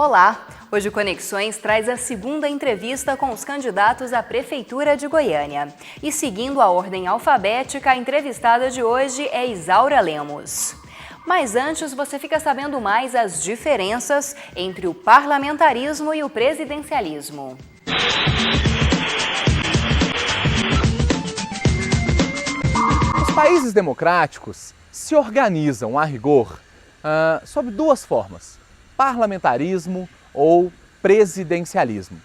Olá! Hoje o Conexões traz a segunda entrevista com os candidatos à Prefeitura de Goiânia. E seguindo a ordem alfabética, a entrevistada de hoje é Isaura Lemos. Mas antes, você fica sabendo mais as diferenças entre o parlamentarismo e o presidencialismo. Os países democráticos se organizam, a rigor, sob duas formas: parlamentarismo ou presidencialismo.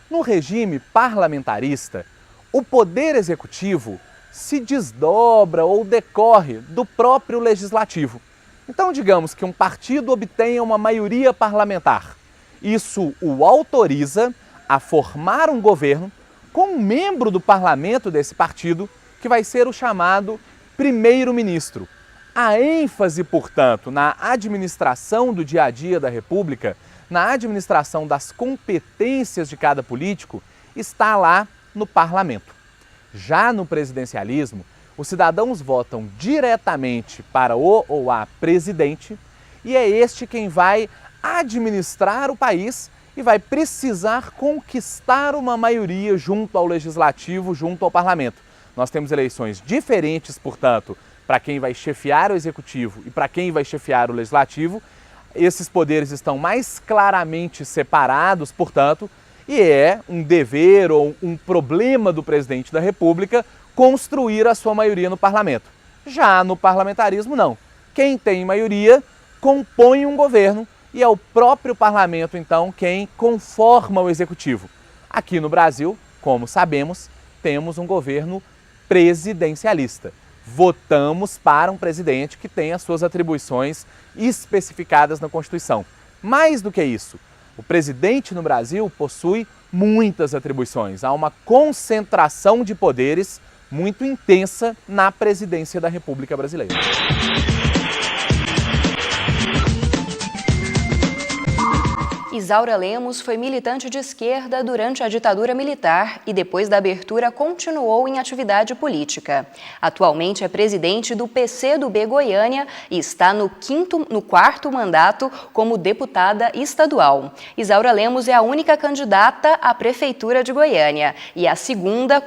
No regime parlamentarista, o poder executivo se desdobra ou decorre do próprio legislativo. Então, digamos que um partido obtenha uma maioria parlamentar. Isso o autoriza a formar um governo com um membro do parlamento desse partido, que vai ser o chamado primeiro-ministro. A ênfase, portanto, na administração do dia a dia da República, na administração das competências de cada político, está lá no parlamento. Já no presidencialismo, os cidadãos votam diretamente para o ou a presidente e é este quem vai administrar o país e vai precisar conquistar uma maioria junto ao legislativo, junto ao parlamento. Nós temos eleições diferentes, portanto, para quem vai chefiar o executivo e para quem vai chefiar o legislativo. Esses poderes estão mais claramente separados, portanto, e é um dever ou um problema do presidente da República construir a sua maioria no parlamento. Já no parlamentarismo, não. Quem tem maioria compõe um governo e é o próprio parlamento, então, quem conforma o executivo. Aqui no Brasil, como sabemos, temos um governo presidencialista. Votamos para um presidente que tem as suas atribuições especificadas na Constituição. Mais do que isso, o presidente no Brasil possui muitas atribuições. Há uma concentração de poderes muito intensa na presidência da República Brasileira. Isaura Lemos foi militante de esquerda durante a ditadura militar e depois da abertura continuou em atividade política. Atualmente é presidente do PCdoB Goiânia e está no quarto mandato como deputada estadual. Isaura Lemos é a única candidata à Prefeitura de Goiânia e a segunda,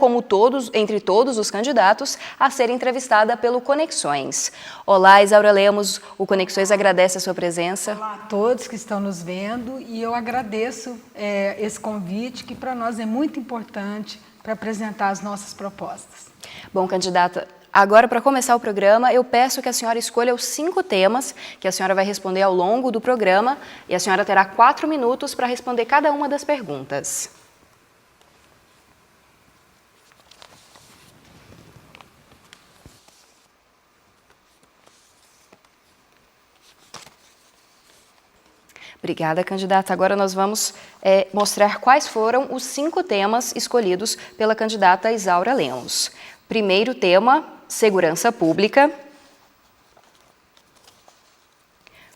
entre todos os candidatos, a ser entrevistada pelo Conexões. Olá, Isaura Lemos, o Conexões agradece a sua presença. Olá a todos que estão nos vendo e eu agradeço esse convite, que para nós é muito importante para apresentar as nossas propostas. Bom, candidata, agora para começar o programa, eu peço que a senhora escolha os 5 temas que a senhora vai responder ao longo do programa e a senhora terá 4 minutos para responder cada uma das perguntas. Obrigada, candidata. Agora nós vamos mostrar quais foram os 5 temas escolhidos pela candidata Isaura Lemos. Primeiro tema, segurança pública.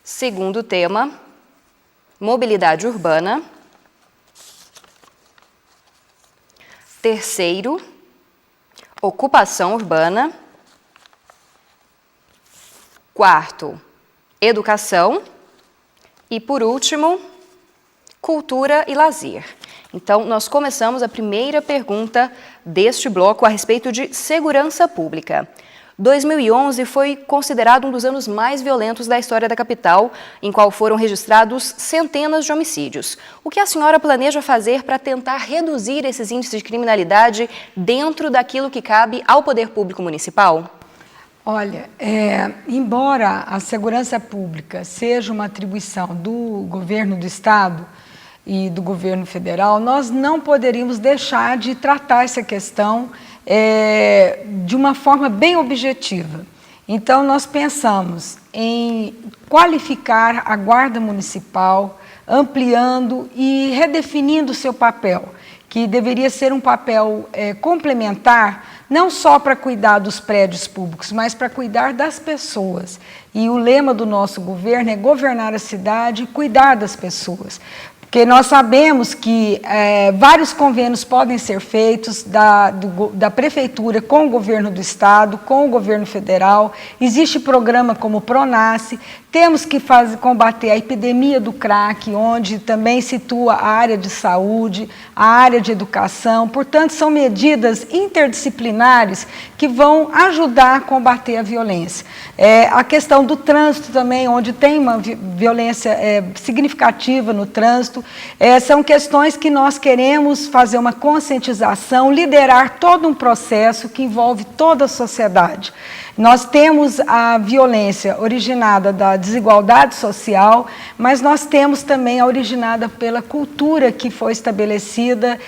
Segundo tema, mobilidade urbana. Terceiro, ocupação urbana. Quarto, educação. E, por último, cultura e lazer. Então, nós começamos a primeira pergunta deste bloco a respeito de segurança pública. 2011 foi considerado um dos anos mais violentos da história da capital, em qual foram registrados centenas de homicídios. O que a senhora planeja fazer para tentar reduzir esses índices de criminalidade dentro daquilo que cabe ao poder público municipal? Olha, embora a segurança pública seja uma atribuição do governo do estado e do governo federal, nós não poderíamos deixar de tratar essa questão de uma forma bem objetiva. Então, nós pensamos em qualificar a Guarda Municipal, ampliando e redefinindo o seu papel, que deveria ser um papel complementar, não só para cuidar dos prédios públicos, mas para cuidar das pessoas. E o lema do nosso governo é governar a cidade e cuidar das pessoas. Porque nós sabemos que vários convênios podem ser feitos da Prefeitura com o Governo do Estado, com o Governo Federal. Existe programa como o PRONASSE. Temos que combater a epidemia do crack, onde também situa a área de saúde, a área de educação. Portanto, são medidas interdisciplinares que vão ajudar a combater a violência. A questão do trânsito também, onde tem uma violência significativa no trânsito. São questões que nós queremos fazer uma conscientização, liderar todo um processo que envolve toda a sociedade. Nós temos a violência originada da desigualdade social, mas nós temos também a originada pela cultura que foi estabelecida,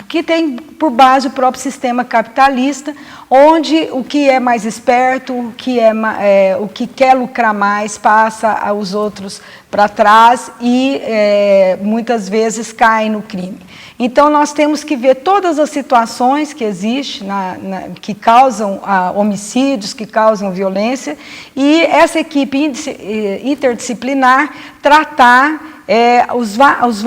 que tem por base o próprio sistema capitalista, onde o que é mais esperto, o que quer lucrar mais, passa os outros para trás e muitas vezes cai no crime. Então, nós temos que ver todas as situações que existem, que causam homicídios, que causam violência, e essa equipe interdisciplinar tratar as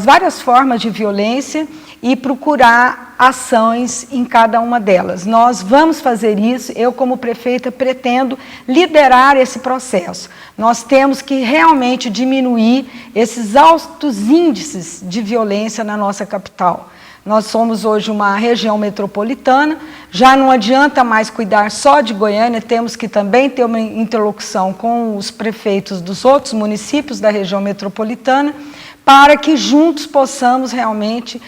várias formas de violência e procurar ações em cada uma delas. Nós vamos fazer isso, eu como prefeita pretendo liderar esse processo. Nós temos que realmente diminuir esses altos índices de violência na nossa capital. Nós somos hoje uma região metropolitana, já não adianta mais cuidar só de Goiânia, temos que também ter uma interlocução com os prefeitos dos outros municípios da região metropolitana, para que juntos possamos realmente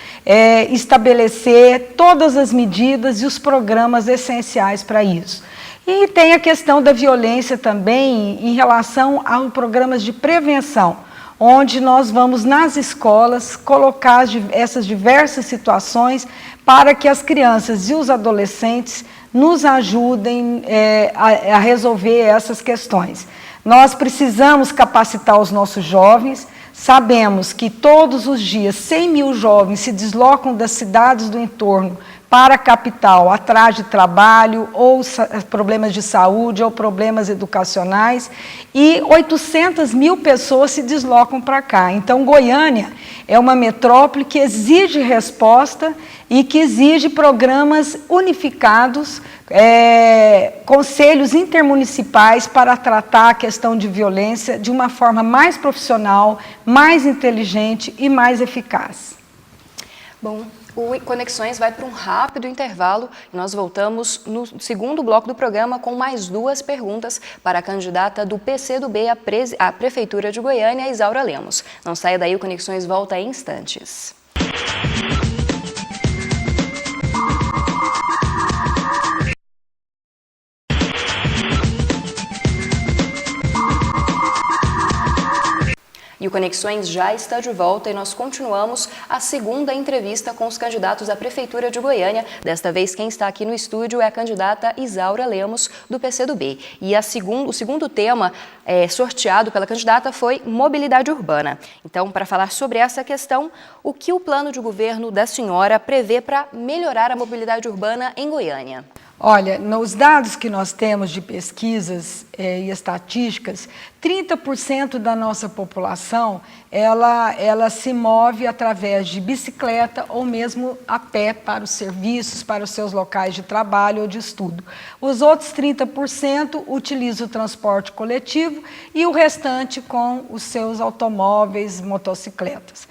estabelecer todas as medidas e os programas essenciais para isso. E tem a questão da violência também em relação aos programas de prevenção, onde nós vamos nas escolas colocar essas diversas situações para que as crianças e os adolescentes nos ajudem a resolver essas questões. Nós precisamos capacitar os nossos jovens. Sabemos que todos os dias 100 mil jovens se deslocam das cidades do entorno para a capital, atrás de trabalho, ou problemas de saúde, ou problemas educacionais, e 800 mil pessoas se deslocam para cá. Então, Goiânia é uma metrópole que exige resposta e que exige programas unificados, conselhos intermunicipais para tratar a questão de violência de uma forma mais profissional, mais inteligente e mais eficaz. Bom, o Conexões vai para um rápido intervalo e nós voltamos no segundo bloco do programa com mais duas perguntas para a candidata do PCdoB à Prefeitura de Goiânia, Isaura Lemos. Não saia daí, o Conexões volta em instantes. E o Conexões já está de volta e nós continuamos a segunda entrevista com os candidatos à Prefeitura de Goiânia. Desta vez, quem está aqui no estúdio é a candidata Isaura Lemos, do PCdoB. E o segundo tema sorteado pela candidata foi mobilidade urbana. Então, para falar sobre essa questão, o que o plano de governo da senhora prevê para melhorar a mobilidade urbana em Goiânia? Olha, nos dados que nós temos de pesquisas e estatísticas, 30% da nossa população, ela se move através de bicicleta ou mesmo a pé para os serviços, para os seus locais de trabalho ou de estudo. Os outros 30% utilizam o transporte coletivo e o restante com os seus automóveis, motocicletas.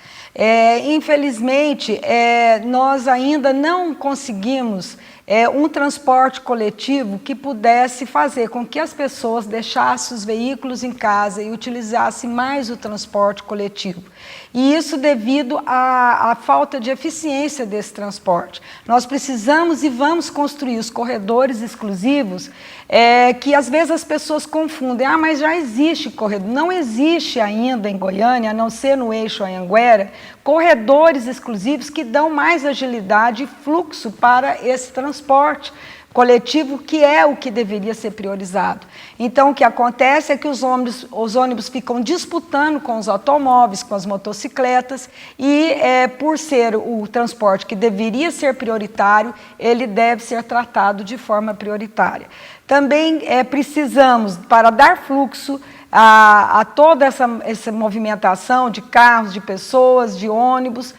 Infelizmente, nós ainda não conseguimos um transporte coletivo que pudesse fazer com que as pessoas deixassem os veículos em casa e utilizassem mais o transporte coletivo. E isso devido à falta de eficiência desse transporte. Nós precisamos e vamos construir os corredores exclusivos que às vezes as pessoas confundem. Ah, mas já existe corredor. Não existe ainda em Goiânia, a não ser no eixo Anhanguera, corredores exclusivos que dão mais agilidade e fluxo para esse transporte coletivo, que é o que deveria ser priorizado. Então, o que acontece é que os ônibus ficam disputando com os automóveis, com as motocicletas, e por ser o transporte que deveria ser prioritário, ele deve ser tratado de forma prioritária. Também precisamos, para dar fluxo, a toda essa movimentação de carros, de pessoas, de ônibus,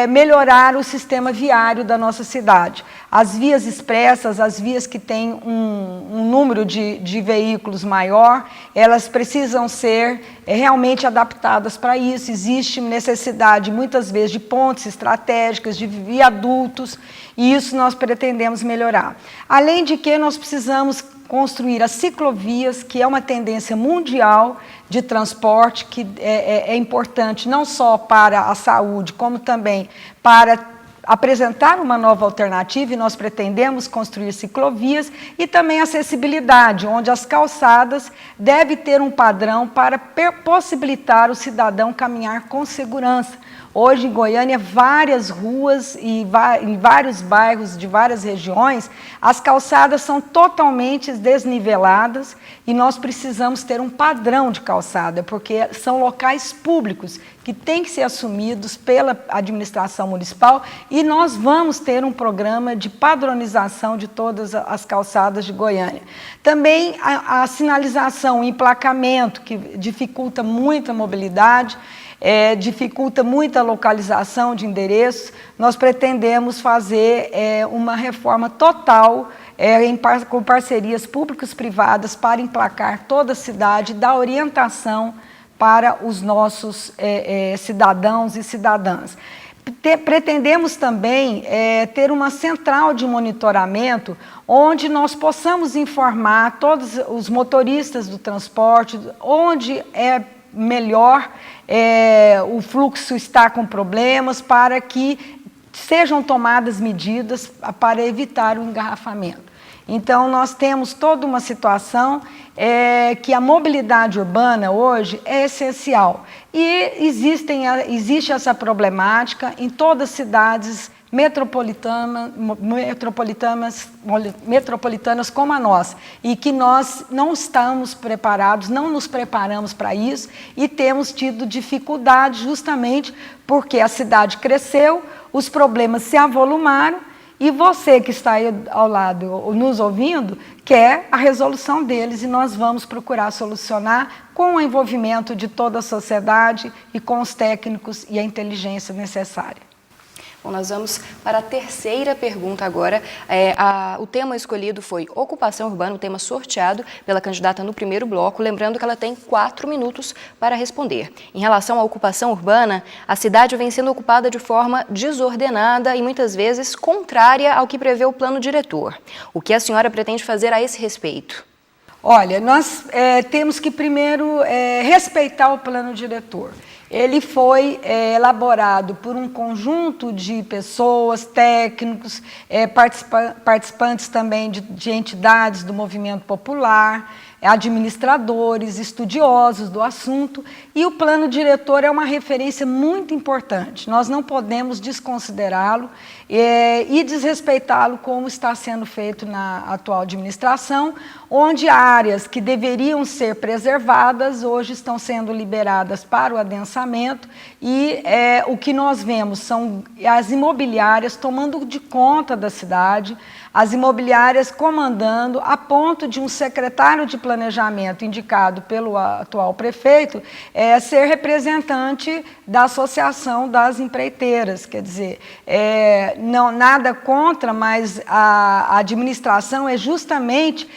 melhorar o sistema viário da nossa cidade. As vias expressas, as vias que têm um número de veículos maior, elas precisam ser realmente adaptadas para isso. Existe necessidade, muitas vezes, de pontes estratégicas, de viadutos, e isso nós pretendemos melhorar. Além de que nós precisamos construir as ciclovias, que é uma tendência mundial de transporte, que é importante não só para a saúde, como também para apresentar uma nova alternativa, e nós pretendemos construir ciclovias, e também acessibilidade, onde as calçadas devem ter um padrão para possibilitar o cidadão caminhar com segurança. Hoje, em Goiânia, várias ruas e em vários bairros de várias regiões, as calçadas são totalmente desniveladas e nós precisamos ter um padrão de calçada, porque são locais públicos que têm que ser assumidos pela administração municipal, e nós vamos ter um programa de padronização de todas as calçadas de Goiânia. Também a sinalização, o emplacamento, que dificulta muito a mobilidade, dificulta muito a localização de endereços. Nós pretendemos fazer uma reforma total com parcerias públicas-privadas para emplacar toda a cidade, dar orientação para os nossos cidadãos e cidadãs. Pretendemos também ter uma central de monitoramento onde nós possamos informar todos os motoristas do transporte, onde é melhor, o fluxo está com problemas, para que sejam tomadas medidas para evitar o engarrafamento. Então, nós temos toda uma situação que a mobilidade urbana hoje é essencial. E existe essa problemática em todas as cidades metropolitanas como a nossa, e que nós não estamos preparados, não nos preparamos para isso, e temos tido dificuldade justamente porque a cidade cresceu, os problemas se avolumaram, e você que está aí ao lado nos ouvindo quer a resolução deles, e nós vamos procurar solucionar com o envolvimento de toda a sociedade e com os técnicos e a inteligência necessária. Bom, nós vamos para a terceira pergunta agora. O tema escolhido foi ocupação urbana, o tema sorteado pela candidata no primeiro bloco, lembrando que ela tem 4 minutos para responder. Em relação à ocupação urbana, a cidade vem sendo ocupada de forma desordenada e muitas vezes contrária ao que prevê o plano diretor. O que a senhora pretende fazer a esse respeito? Olha, nós temos que primeiro respeitar o plano diretor. Ele foi elaborado por um conjunto de pessoas, técnicos, participantes também de entidades do movimento popular, administradores, estudiosos do assunto, e o plano diretor é uma referência muito importante. Nós não podemos desconsiderá-lo e desrespeitá-lo como está sendo feito na atual administração, onde áreas que deveriam ser preservadas hoje estão sendo liberadas para o adensamento, e o que nós vemos são as imobiliárias tomando de conta da cidade, as imobiliárias comandando, a ponto de um secretário de planejamento indicado pelo atual prefeito ser representante da Associação das Empreiteiras. Quer dizer, não, nada contra, mas a administração é justamente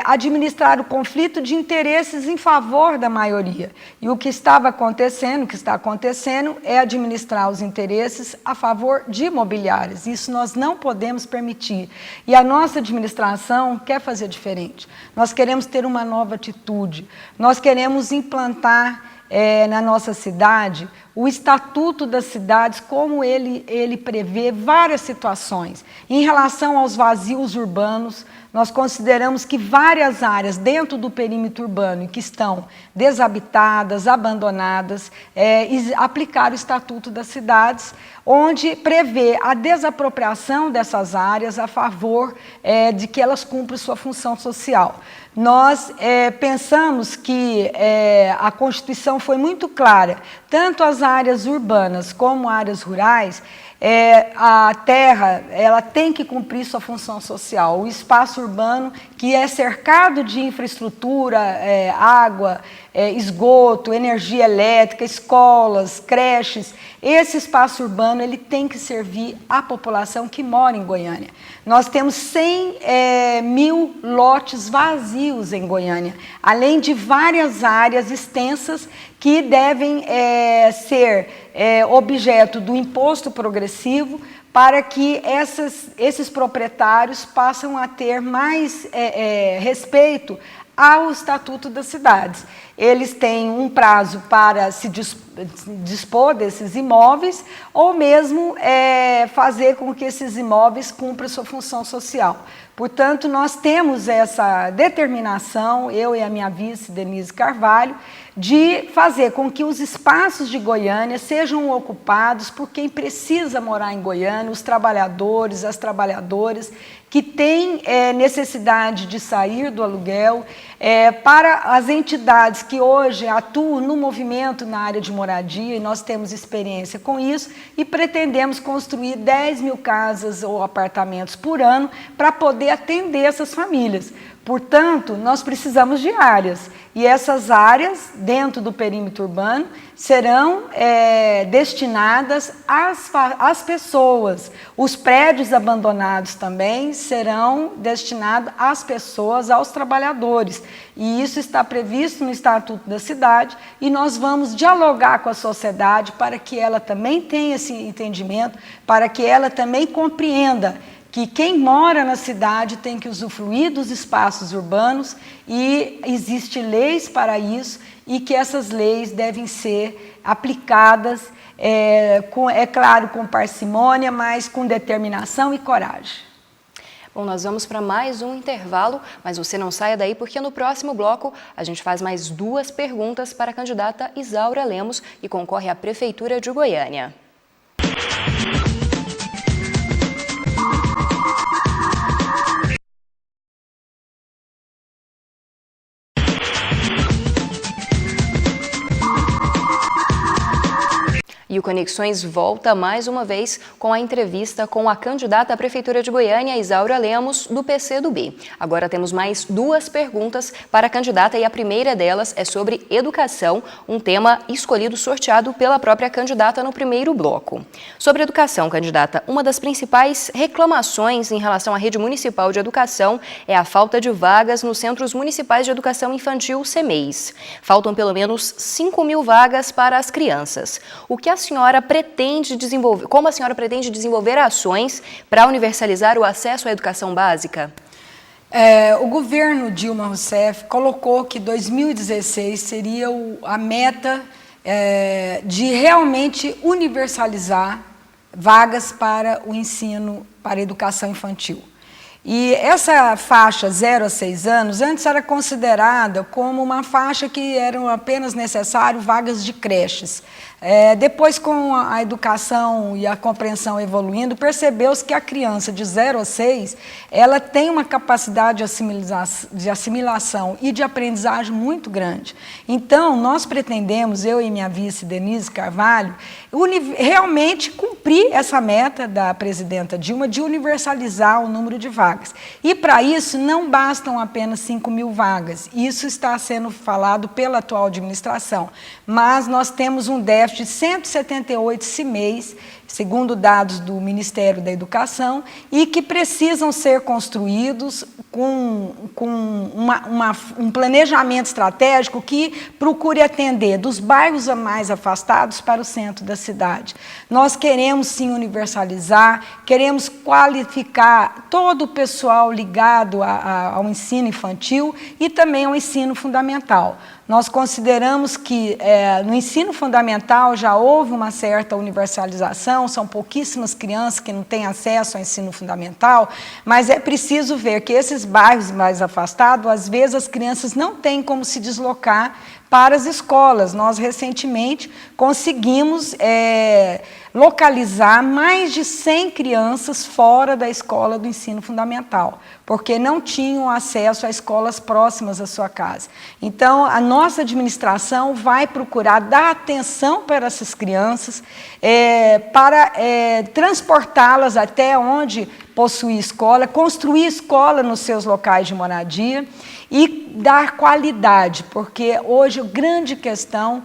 administrar o conflito de interesses em favor da maioria. E o que estava acontecendo, o que está acontecendo, é administrar os interesses a favor de imobiliárias. Isso nós não podemos permitir. E a nossa administração quer fazer diferente. Nós queremos ter uma nova atitude. Nós queremos implantar na nossa cidade o Estatuto das Cidades, como ele prevê várias situações. Em relação aos vazios urbanos, nós consideramos que várias áreas dentro do perímetro urbano que estão desabitadas, abandonadas, aplicar o Estatuto das Cidades, onde prevê a desapropriação dessas áreas a favor de que elas cumprem sua função social. Nós pensamos que a Constituição foi muito clara tanto as áreas urbanas como áreas rurais, a terra ela tem que cumprir sua função social. O espaço urbano, que é cercado de infraestrutura, água, esgoto, energia elétrica, escolas, creches, esse espaço urbano ele tem que servir à população que mora em Goiânia. Nós temos 100 mil lotes vazios em Goiânia, além de várias áreas extensas que devem ser objeto do imposto progressivo para que esses proprietários passem a ter mais respeito ao Estatuto das Cidades. Eles têm um prazo para se dispor desses imóveis ou mesmo fazer com que esses imóveis cumpram sua função social. Portanto, nós temos essa determinação, eu e a minha vice, Denise Carvalho, de fazer com que os espaços de Goiânia sejam ocupados por quem precisa morar em Goiânia, os trabalhadores, as trabalhadoras, que têm necessidade de sair do aluguel, para as entidades que hoje atuam no movimento na área de moradia, e nós temos experiência com isso, e pretendemos construir 10 mil casas ou apartamentos por ano para poder atender essas famílias. Portanto, nós precisamos de áreas, e essas áreas, dentro do perímetro urbano, serão destinadas às pessoas. Os prédios abandonados também serão destinados às pessoas, aos trabalhadores. E isso está previsto no Estatuto da Cidade, e nós vamos dialogar com a sociedade para que ela também tenha esse entendimento, para que ela também compreenda que quem mora na cidade tem que usufruir dos espaços urbanos e existem leis para isso e que essas leis devem ser aplicadas, claro, com parcimônia, mas com determinação e coragem. Bom, nós vamos para mais um intervalo, mas você não saia daí porque no próximo bloco a gente faz mais 2 perguntas para a candidata Isaura Lemos, que concorre à Prefeitura de Goiânia. E o Conexões volta mais uma vez com a entrevista com a candidata à Prefeitura de Goiânia, Isaura Lemos, do PCdoB. Agora temos mais 2 perguntas para a candidata e a primeira delas é sobre educação, um tema escolhido, sorteado pela própria candidata no primeiro bloco. Sobre educação, candidata, uma das principais reclamações em relação à rede municipal de educação é a falta de vagas nos Centros Municipais de Educação Infantil, CEMEIs. Faltam pelo menos 5 mil vagas para as crianças. O que a senhora pretende desenvolver, como a senhora pretende desenvolver ações para universalizar o acesso à educação básica? O governo Dilma Rousseff colocou que 2016 seria a meta de realmente universalizar vagas para o ensino, para a educação infantil. E essa faixa 0 a 6 anos, antes era considerada como uma faixa que eram apenas necessárias vagas de creches. Depois, com a educação e a compreensão evoluindo, percebeu-se que a criança de 0 a 6, ela tem uma capacidade de assimilação e de aprendizagem muito grande. Então, nós pretendemos, eu e minha vice, Denise Carvalho, realmente cumprir essa meta da presidenta Dilma de universalizar o número de vagas. E, para isso, não bastam apenas 5 mil vagas. Isso está sendo falado pela atual administração. Mas nós temos um déficit de 178 CMEIs, segundo dados do Ministério da Educação, e que precisam ser construídos com um planejamento estratégico que procure atender dos bairros mais afastados para o centro da cidade. Nós queremos, sim, universalizar, queremos qualificar todo o pessoal ligado ao ensino infantil e também ao ensino fundamental. Nós consideramos que no ensino fundamental já houve uma certa universalização, são pouquíssimas crianças que não têm acesso ao ensino fundamental, mas é preciso ver que esses bairros mais afastados, às vezes as crianças não têm como se deslocar para as escolas. Nós, recentemente, conseguimos localizar mais de 100 crianças fora da escola do ensino fundamental, porque não tinham acesso a escolas próximas à sua casa. Então, a nossa administração vai procurar dar atenção para essas crianças, para transportá-las até onde possui escola, construir escola nos seus locais de moradia e dar qualidade, porque hoje a grande questão,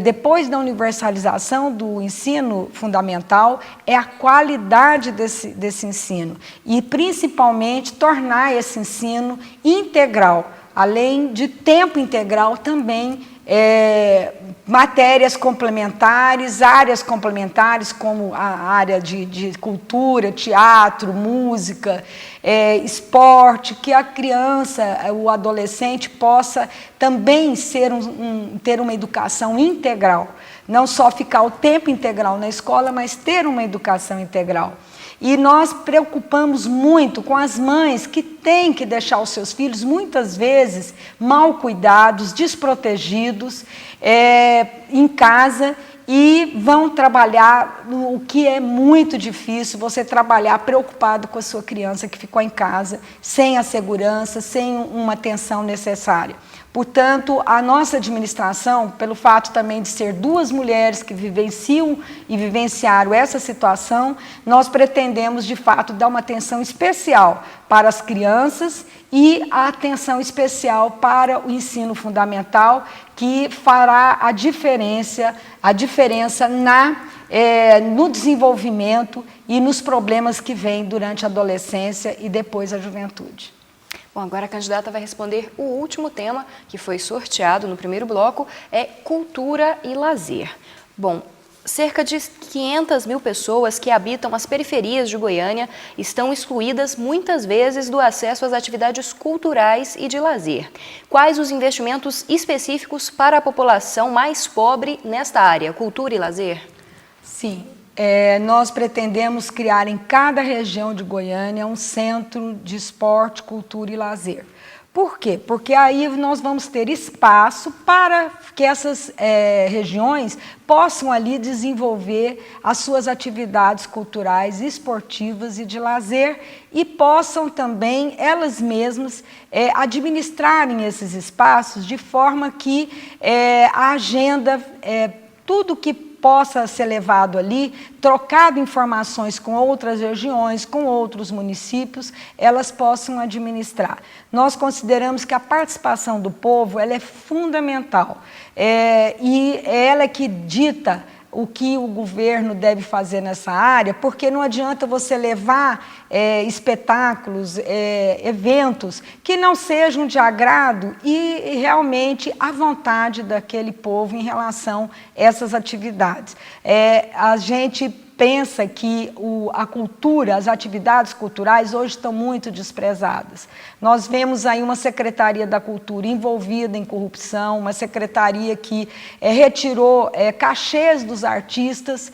depois da universalização do ensino fundamental, é a qualidade desse ensino e, principalmente, tornar esse ensino integral, além de tempo integral também, matérias complementares, áreas complementares, como a área de cultura, teatro, música, esporte, que a criança, o adolescente possa também ter uma educação integral, não só ficar o tempo integral na escola, mas ter uma educação integral. E nós preocupamos muito com as mães que têm que deixar os seus filhos, muitas vezes, mal cuidados, desprotegidos, em casa, e vão trabalhar, o que é muito difícil, você trabalhar preocupado com a sua criança que ficou em casa, sem a segurança, sem uma atenção necessária. Portanto, a nossa administração, pelo fato também de ser duas mulheres que vivenciam e vivenciaram essa situação, nós pretendemos, de fato, dar uma atenção especial para as crianças e a atenção especial para o ensino fundamental, que fará a diferença no desenvolvimento e nos problemas que vêm durante a adolescência e depois a juventude. Bom, agora a candidata vai responder o último tema que foi sorteado no primeiro bloco, é cultura e lazer. Bom, cerca de 500 mil pessoas que habitam as periferias de Goiânia estão excluídas muitas vezes do acesso às atividades culturais e de lazer. Quais os investimentos específicos para a população mais pobre nesta área, cultura e lazer? Sim. Nós pretendemos criar em cada região de Goiânia um centro de esporte, cultura e lazer. Por quê? Porque aí nós vamos ter espaço para que essas regiões possam ali desenvolver as suas atividades culturais, esportivas e de lazer e possam também elas mesmas administrarem esses espaços de forma que a agenda, tudo que possa ser levado ali, trocado informações com outras regiões, com outros municípios, elas possam administrar. Nós consideramos que a participação do povo ela é fundamental e ela é que dita o que o governo deve fazer nessa área, porque não adianta você levar espetáculos, eventos que não sejam de agrado e realmente à vontade daquele povo em relação a essas atividades. A gente pensa que a cultura, as atividades culturais hoje estão muito desprezadas. Nós vemos aí uma Secretaria da Cultura envolvida em corrupção, uma secretaria que retirou cachês dos artistas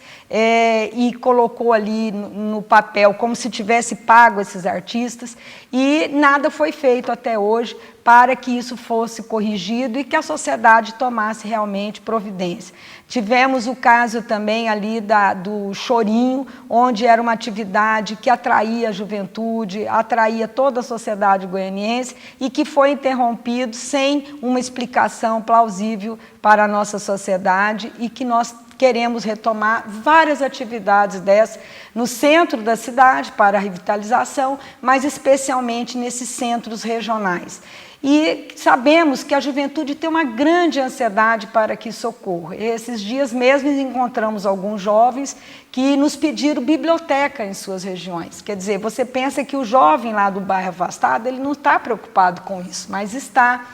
e colocou ali no papel como se tivesse pago esses artistas e nada foi feito até hoje para que isso fosse corrigido e que a sociedade tomasse realmente providência. Tivemos o caso também ali do Chorinho, onde era uma atividade que atraía a juventude, atraía toda a sociedade goianiense e que foi interrompido sem uma explicação plausível para a nossa sociedade e que nós queremos retomar várias atividades dessas no centro da cidade para a revitalização, mas especialmente nesses centros regionais. E sabemos que a juventude tem uma grande ansiedade para que isso ocorra. Esses dias mesmo encontramos alguns jovens que nos pediram biblioteca em suas regiões. Quer dizer, você pensa que o jovem lá do bairro afastado, ele não está preocupado com isso, mas está.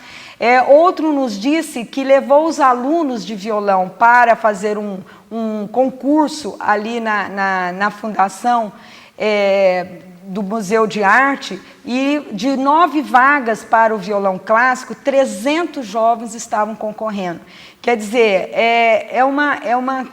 Outro nos disse que levou os alunos de violão para fazer um concurso ali na fundação do Museu de Arte, e de 9 vagas para o violão clássico, 300 jovens estavam concorrendo. Quer dizer,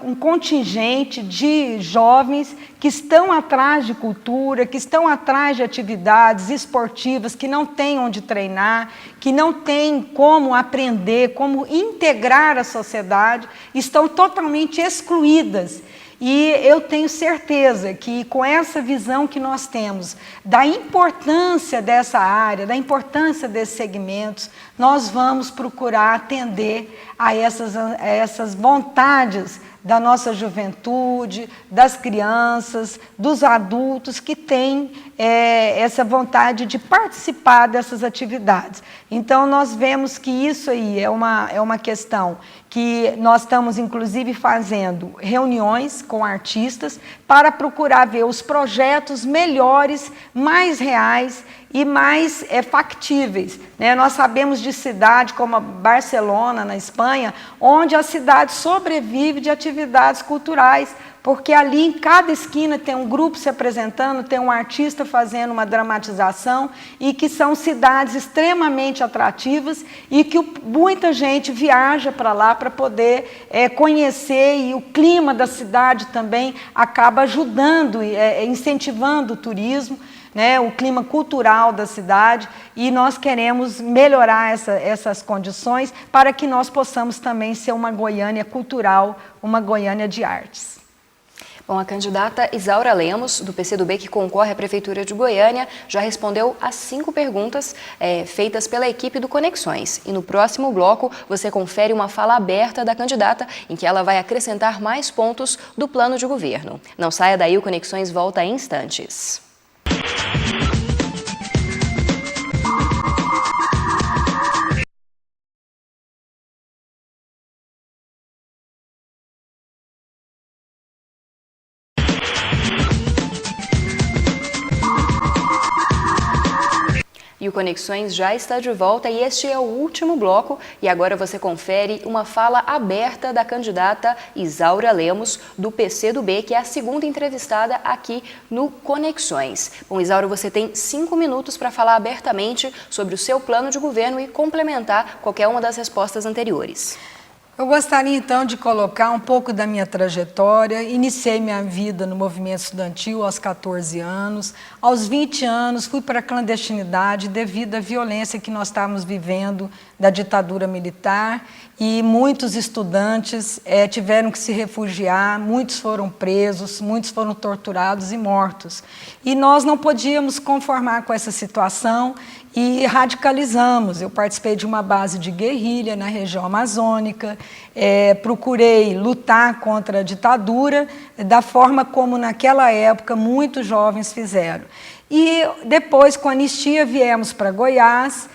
um contingente de jovens que estão atrás de cultura, que estão atrás de atividades esportivas, que não têm onde treinar, que não têm como aprender, como integrar a sociedade, estão totalmente excluídas. E eu tenho certeza que com essa visão que nós temos da importância dessa área, da importância desses segmentos, nós vamos procurar atender a essas vontades da nossa juventude, das crianças, dos adultos que têm essa vontade de participar dessas atividades. Então, nós vemos que isso aí é uma questão que nós estamos, inclusive, fazendo reuniões com artistas para procurar ver os projetos melhores, mais reais e mais factíveis, né? Nós sabemos de cidade como a Barcelona, na Espanha, onde a cidade sobrevive de atividades culturais, porque ali em cada esquina tem um grupo se apresentando, tem um artista fazendo uma dramatização, e que são cidades extremamente atrativas e que muita gente viaja para lá para poder conhecer, e o clima da cidade também acaba ajudando, incentivando o turismo, né, o clima cultural da cidade, e nós queremos melhorar essas condições para que nós possamos também ser uma Goiânia cultural, uma Goiânia de artes. Bom, a candidata Isaura Lemos, do PCdoB, que concorre à Prefeitura de Goiânia, já respondeu às 5 perguntas feitas pela equipe do Conexões. E no próximo bloco, você confere uma fala aberta da candidata, em que ela vai acrescentar mais pontos do plano de governo. Não saia daí, o Conexões volta em instantes. E o Conexões já está de volta, e este é o último bloco, e agora você confere uma fala aberta da candidata Isaura Lemos, do PCdoB, que é a segunda entrevistada aqui no Conexões. Bom, Isaura, você tem 5 minutos para falar abertamente sobre o seu plano de governo e complementar qualquer uma das respostas anteriores. Eu gostaria, então, de colocar um pouco da minha trajetória. Iniciei minha vida no movimento estudantil aos 14 anos. Aos 20 anos, fui para a clandestinidade devido à violência que nós estávamos vivendo da ditadura militar, e muitos estudantes tiveram que se refugiar, muitos foram presos, muitos foram torturados e mortos. E nós não podíamos conformar com essa situação e radicalizamos. Eu participei de uma base de guerrilha na região amazônica, procurei lutar contra a ditadura da forma como naquela época muitos jovens fizeram. E depois, com a anistia, viemos para Goiás.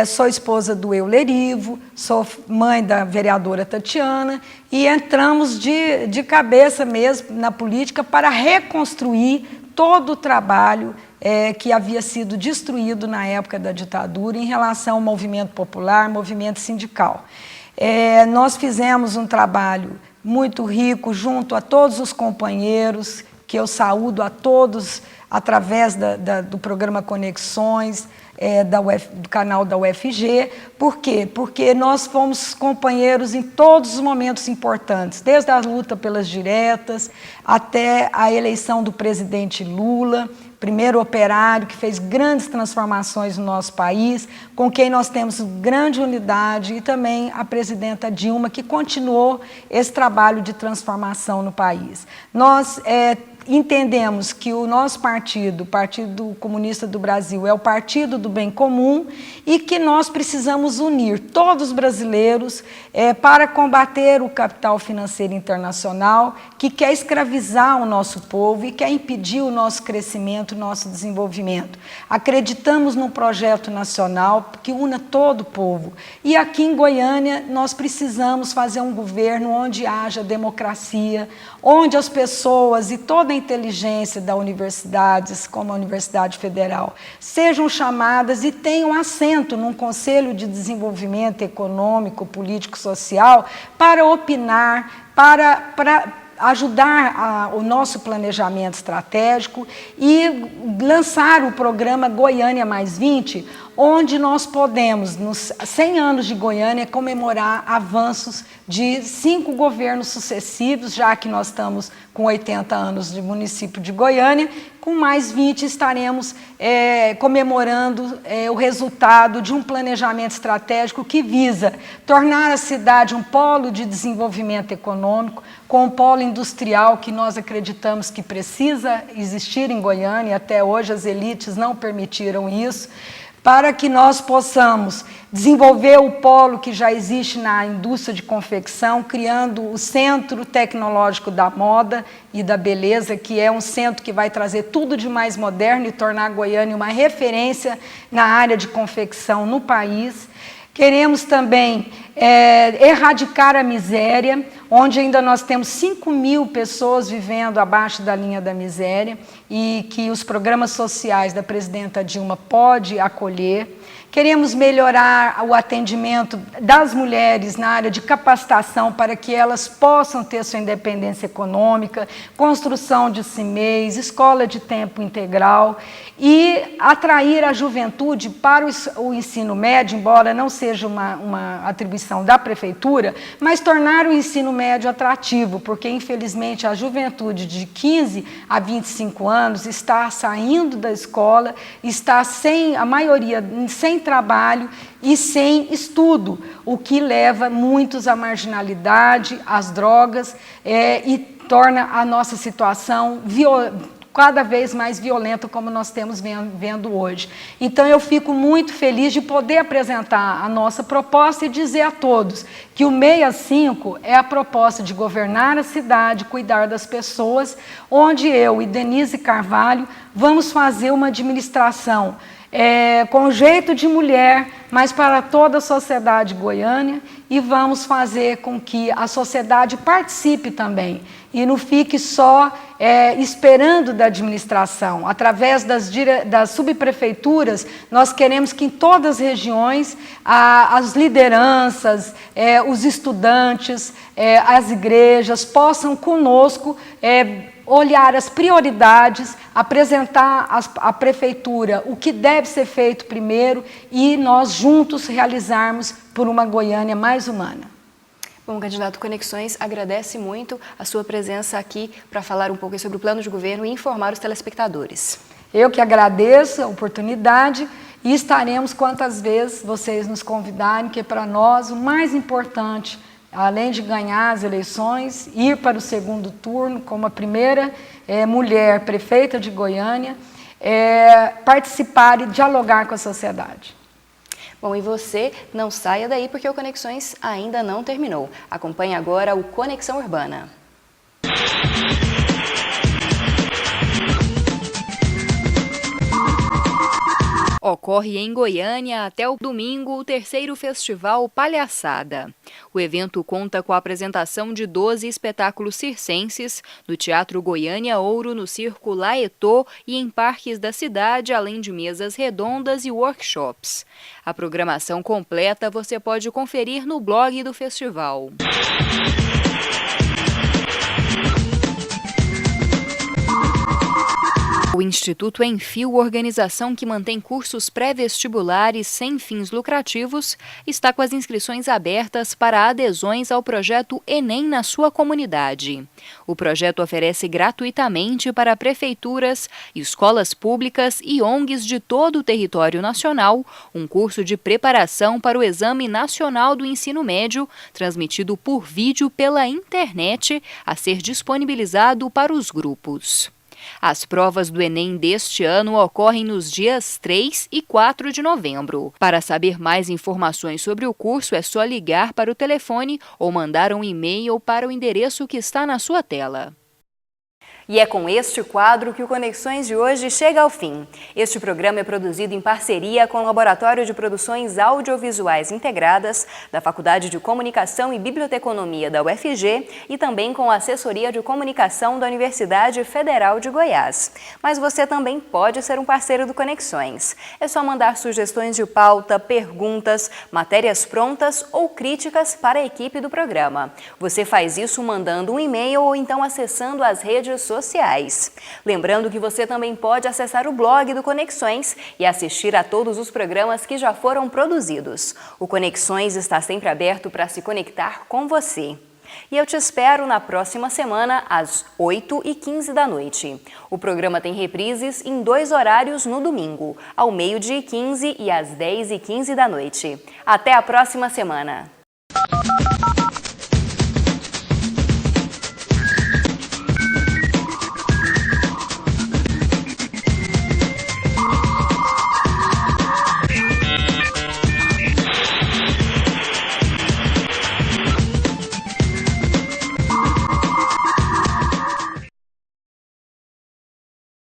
Sou esposa do Eulerivo, sou mãe da vereadora Tatiana, e entramos de cabeça mesmo na política para reconstruir todo o trabalho que havia sido destruído na época da ditadura em relação ao movimento popular, movimento sindical. Nós fizemos um trabalho muito rico junto a todos os companheiros, que eu saúdo a todos através do programa Conexões, do canal da UFG. Por quê? Porque nós fomos companheiros em todos os momentos importantes, desde a luta pelas diretas até a eleição do presidente Lula, primeiro operário que fez grandes transformações no nosso país, com quem nós temos grande unidade, e também a presidenta Dilma, que continuou esse trabalho de transformação no país. Nós entendemos que o nosso partido, o Partido Comunista do Brasil, é o partido do bem comum, e que nós precisamos unir todos os brasileiros para combater o capital financeiro internacional, que quer escravizar o nosso povo e quer impedir o nosso crescimento, o nosso desenvolvimento. Acreditamos num projeto nacional que una todo o povo. E aqui em Goiânia nós precisamos fazer um governo onde haja democracia, onde as pessoas e toda a inteligência das universidades, como a Universidade Federal, sejam chamadas e tenham assento num Conselho de Desenvolvimento Econômico, Político, Social, para opinar, para ajudar o nosso planejamento estratégico e lançar o programa Goiânia Mais 20, onde nós podemos, nos 100 anos de Goiânia, comemorar avanços de 5 governos sucessivos, já que nós estamos com 80 anos de município de Goiânia, com mais 20 estaremos comemorando o resultado de um planejamento estratégico que visa tornar a cidade um polo de desenvolvimento econômico, com um polo industrial que nós acreditamos que precisa existir em Goiânia, e até hoje as elites não permitiram isso, para que nós possamos desenvolver o polo que já existe na indústria de confecção, criando o Centro Tecnológico da Moda e da Beleza, que é um centro que vai trazer tudo de mais moderno e tornar Goiânia uma referência na área de confecção no país. Queremos também erradicar a miséria, onde ainda nós temos 5.000 pessoas vivendo abaixo da linha da miséria e que os programas sociais da presidenta Dilma podem acolher. Queremos melhorar o atendimento das mulheres na área de capacitação para que elas possam ter sua independência econômica, construção de CIMEIs, escola de tempo integral e atrair a juventude para o ensino médio, embora não seja uma atribuição da prefeitura, mas tornar o ensino médio atrativo, porque infelizmente a juventude de 15 a 25 anos está saindo da escola, está a maioria sem trabalho e sem estudo, o que leva muitos à marginalidade, às drogas e torna a nossa situação cada vez mais violenta, como nós temos vendo hoje. Então, eu fico muito feliz de poder apresentar a nossa proposta e dizer a todos que o 65 é a proposta de governar a cidade, cuidar das pessoas, onde eu e Denise Carvalho vamos fazer uma administração com jeito de mulher, mas para toda a sociedade goiana, e vamos fazer com que a sociedade participe também e não fique só esperando da administração. Através das subprefeituras, nós queremos que em todas as regiões as lideranças, os estudantes, as igrejas possam conosco olhar as prioridades, apresentar à prefeitura o que deve ser feito primeiro e nós juntos realizarmos por uma Goiânia mais humana. Bom, candidato Conexões agradece muito a sua presença aqui para falar um pouco sobre o plano de governo e informar os telespectadores. Eu que agradeço a oportunidade e estaremos quantas vezes vocês nos convidarem, que para nós o mais importante, além de ganhar as eleições, ir para o segundo turno como a primeira mulher prefeita de Goiânia, participar e dialogar com a sociedade. Bom, e você não saia daí porque o Conexões ainda não terminou. Acompanhe agora o Conexão Urbana. Ocorre em Goiânia até o domingo o 3º Festival Palhaçada. O evento conta com a apresentação de 12 espetáculos circenses no Teatro Goiânia Ouro, no Circo Laetô e em parques da cidade, além de mesas redondas e workshops. A programação completa você pode conferir no blog do festival. O Instituto Enfio, organização que mantém cursos pré-vestibulares sem fins lucrativos, está com as inscrições abertas para adesões ao projeto Enem na sua comunidade. O projeto oferece gratuitamente para prefeituras, escolas públicas e ONGs de todo o território nacional um curso de preparação para o Exame Nacional do Ensino Médio, transmitido por vídeo pela internet, a ser disponibilizado para os grupos. As provas do Enem deste ano ocorrem nos dias 3 e 4 de novembro. Para saber mais informações sobre o curso, é só ligar para o telefone ou mandar um e-mail para o endereço que está na sua tela. E é com este quadro que o Conexões de hoje chega ao fim. Este programa é produzido em parceria com o Laboratório de Produções Audiovisuais Integradas da Faculdade de Comunicação e Biblioteconomia da UFG e também com a Assessoria de Comunicação da Universidade Federal de Goiás. Mas você também pode ser um parceiro do Conexões. É só mandar sugestões de pauta, perguntas, matérias prontas ou críticas para a equipe do programa. Você faz isso mandando um e-mail ou então acessando as redes sociais. Lembrando que você também pode acessar o blog do Conexões e assistir a todos os programas que já foram produzidos. O Conexões está sempre aberto para se conectar com você. E eu te espero na próxima semana, às 8h15 da noite. O programa tem reprises em 2 horários no domingo, ao 12h15 e às 10h15 da noite. Até a próxima semana!